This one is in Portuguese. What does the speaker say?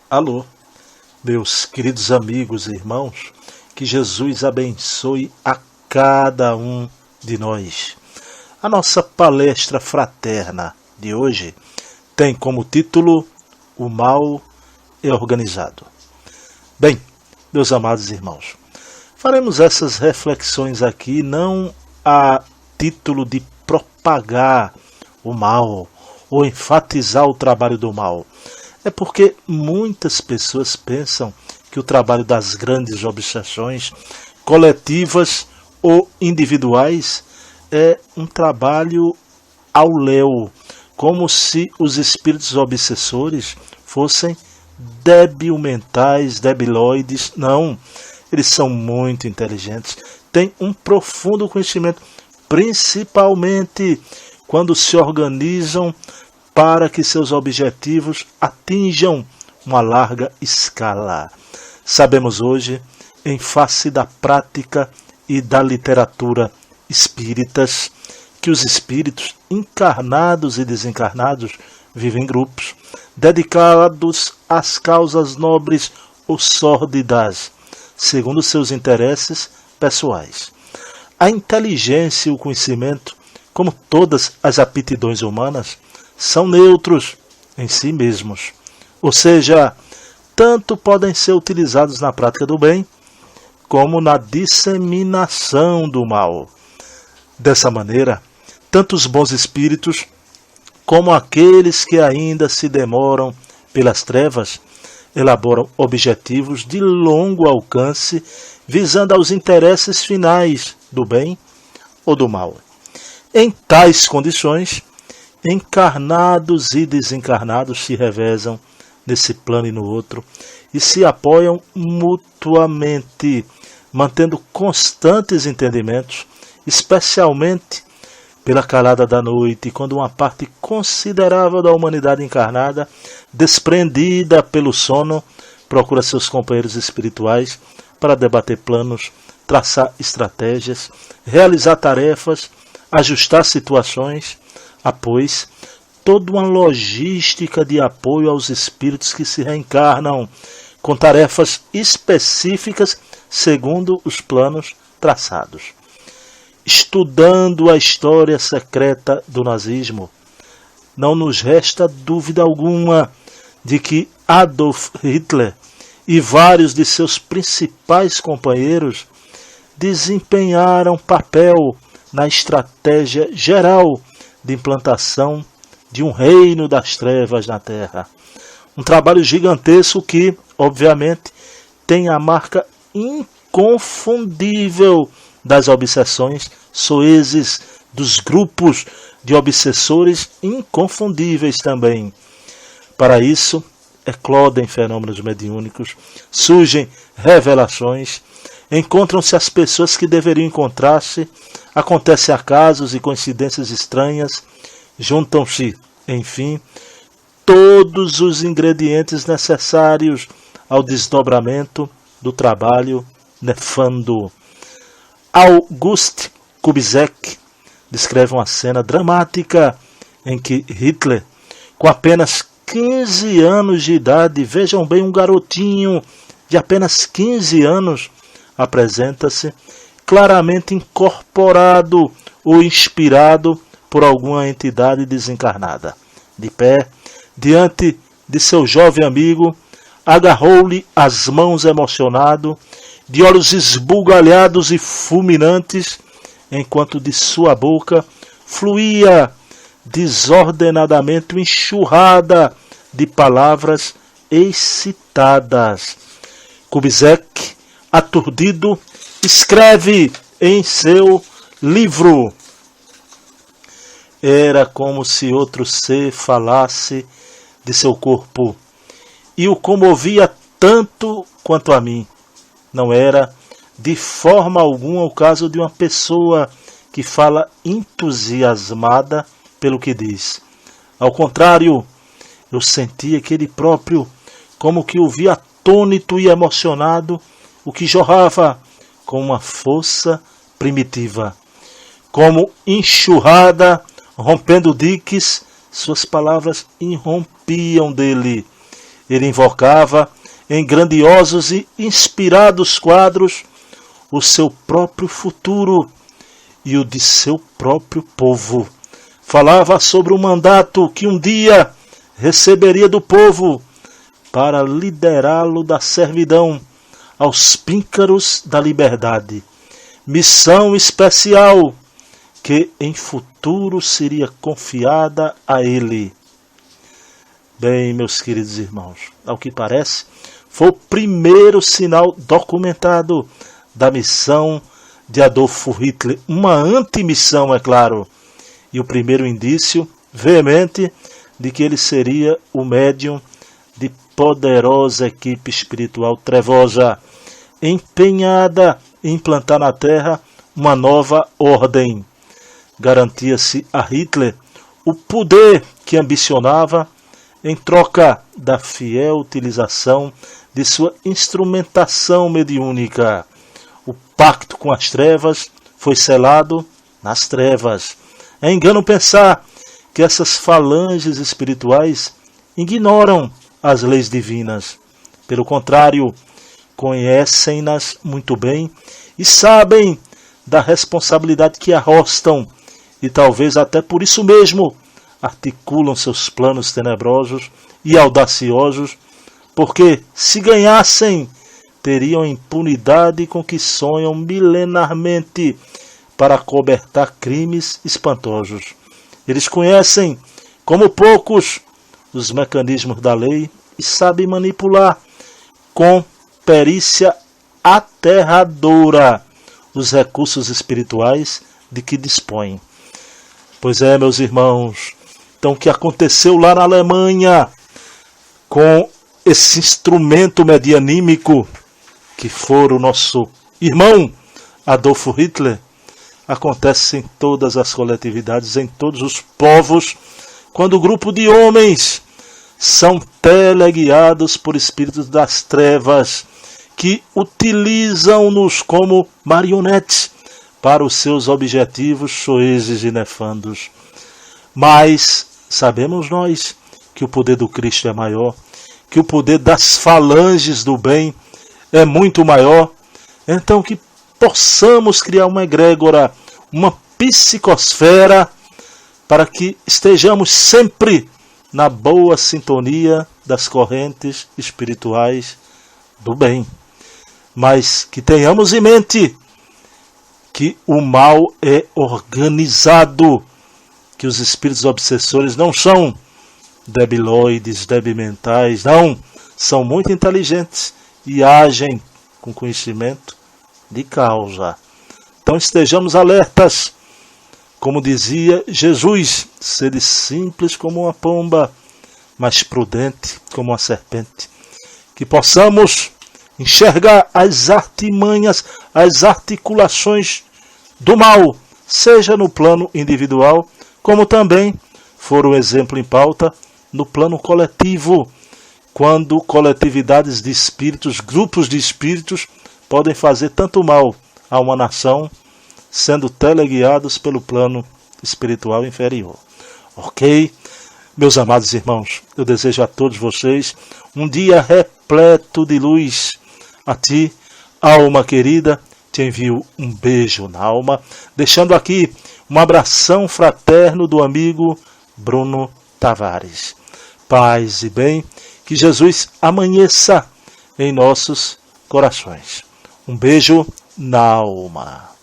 Alô, meus queridos amigos e irmãos, que Jesus abençoe a cada um de nós. A nossa palestra fraterna de hoje tem como título O Mal é Organizado. Bem, meus amados irmãos, faremos essas reflexões aqui não a título de propagar o mal ou enfatizar o trabalho do mal. É porque muitas pessoas pensam que o trabalho das grandes obsessões, coletivas ou individuais, é um trabalho ao léu, como se os espíritos obsessores fossem débil-mentais, debilóides. Não, eles são muito inteligentes, têm um profundo conhecimento, principalmente quando se organizam para que seus objetivos atinjam uma larga escala. Sabemos hoje, em face da prática e da literatura espíritas, que os espíritos encarnados e desencarnados vivem em grupos, dedicados às causas nobres ou sórdidas, segundo seus interesses pessoais. A inteligência e o conhecimento, como todas as aptidões humanas, são neutros em si mesmos, ou seja, tanto podem ser utilizados na prática do bem, como na disseminação do mal. Dessa maneira, tanto os bons espíritos, como aqueles que ainda se demoram pelas trevas, elaboram objetivos de longo alcance, visando aos interesses finais do bem ou do mal. Em tais condições, encarnados e desencarnados se revezam nesse plano e no outro e se apoiam mutuamente, mantendo constantes entendimentos, especialmente pela calada da noite, quando uma parte considerável da humanidade encarnada, desprendida pelo sono, procura seus companheiros espirituais para debater planos, traçar estratégias, realizar tarefas, ajustar situações, após toda uma logística de apoio aos espíritos que se reencarnam, com tarefas específicas segundo os planos traçados. Estudando a história secreta do nazismo, não nos resta dúvida alguma de que Adolf Hitler e vários de seus principais companheiros desempenharam papel na estratégia geral de implantação de um reino das trevas na Terra. Um trabalho gigantesco que, obviamente, tem a marca inconfundível das obsessões soezes, dos grupos de obsessores inconfundíveis também. Para isso, eclodem fenômenos mediúnicos, surgem revelações, encontram-se as pessoas que deveriam encontrar-se, acontecem acasos e coincidências estranhas, juntam-se, enfim, todos os ingredientes necessários ao desdobramento do trabalho nefando. August Kubizek descreve uma cena dramática em que Hitler, com apenas 15 anos de idade, vejam bem, um garotinho de apenas 15 anos, apresenta-se claramente incorporado ou inspirado por alguma entidade desencarnada. De pé, diante de seu jovem amigo, agarrou-lhe as mãos emocionado, de olhos esbugalhados e fulminantes, enquanto de sua boca fluía desordenadamente uma enxurrada de palavras excitadas. Kubizek, aturdido, escreve em seu livro: era como se outro ser falasse de seu corpo e o comovia tanto quanto a mim. Não era de forma alguma o caso de uma pessoa que fala entusiasmada pelo que diz. Ao contrário, eu sentia que ele próprio, como que o via atônito e emocionado, o que jorrava com uma força primitiva. Como enxurrada, rompendo diques, suas palavras irrompiam dele. Ele invocava em grandiosos e inspirados quadros o seu próprio futuro e o de seu próprio povo. Falava sobre o mandato que um dia receberia do povo para liderá-lo da servidão aos píncaros da liberdade. Missão especial que em futuro seria confiada a ele. Bem, meus queridos irmãos, ao que parece, foi o primeiro sinal documentado da missão de Adolfo Hitler. Uma antimissão, é claro, e o primeiro indício veemente de que ele seria o médium de poderosa equipe espiritual trevosa, empenhada em implantar na Terra uma nova ordem. Garantia-se a Hitler o poder que ambicionava em troca da fiel utilização de sua instrumentação mediúnica. O pacto com as trevas foi selado nas trevas. É engano pensar que essas falanges espirituais ignoram as leis divinas. Pelo contrário, conhecem-nas muito bem e sabem da responsabilidade que arrostam e talvez até por isso mesmo articulam seus planos tenebrosos e audaciosos, porque se ganhassem, teriam a impunidade com que sonham milenarmente para cobertar crimes espantosos. Eles conhecem, como poucos, os mecanismos da lei e sabem manipular com perícia aterradora os recursos espirituais de que dispõem. Pois é, meus irmãos, então o que aconteceu lá na Alemanha com esse instrumento medianímico que for o nosso irmão Adolfo Hitler, acontece em todas as coletividades, em todos os povos, quando o grupo de homens são teleguiados por espíritos das trevas que utilizam-nos como marionetes para os seus objetivos soezes e nefandos. Mas sabemos nós que o poder do Cristo é maior, que o poder das falanges do bem é muito maior, então que possamos criar uma egrégora, uma psicosfera, para que estejamos sempre na boa sintonia das correntes espirituais do bem. Mas que tenhamos em mente que o mal é organizado, que os espíritos obsessores não são debilóides, debimentais, não, são muito inteligentes e agem com conhecimento de causa. Então estejamos alertas, como dizia Jesus, sede simples como uma pomba, mas prudente como uma serpente. Que possamos enxergar as artimanhas, as articulações do mal, seja no plano individual, como também for o exemplo em pauta no plano coletivo, quando coletividades de espíritos, grupos de espíritos, podem fazer tanto mal a uma nação, sendo teleguiados pelo plano espiritual inferior. Ok? Meus amados irmãos, eu desejo a todos vocês um dia repleto de luz. A ti, alma querida, te envio um beijo na alma, deixando aqui um abração fraterno do amigo Bruno Tavares. Paz e bem, que Jesus amanheça em nossos corações. Um beijo na alma.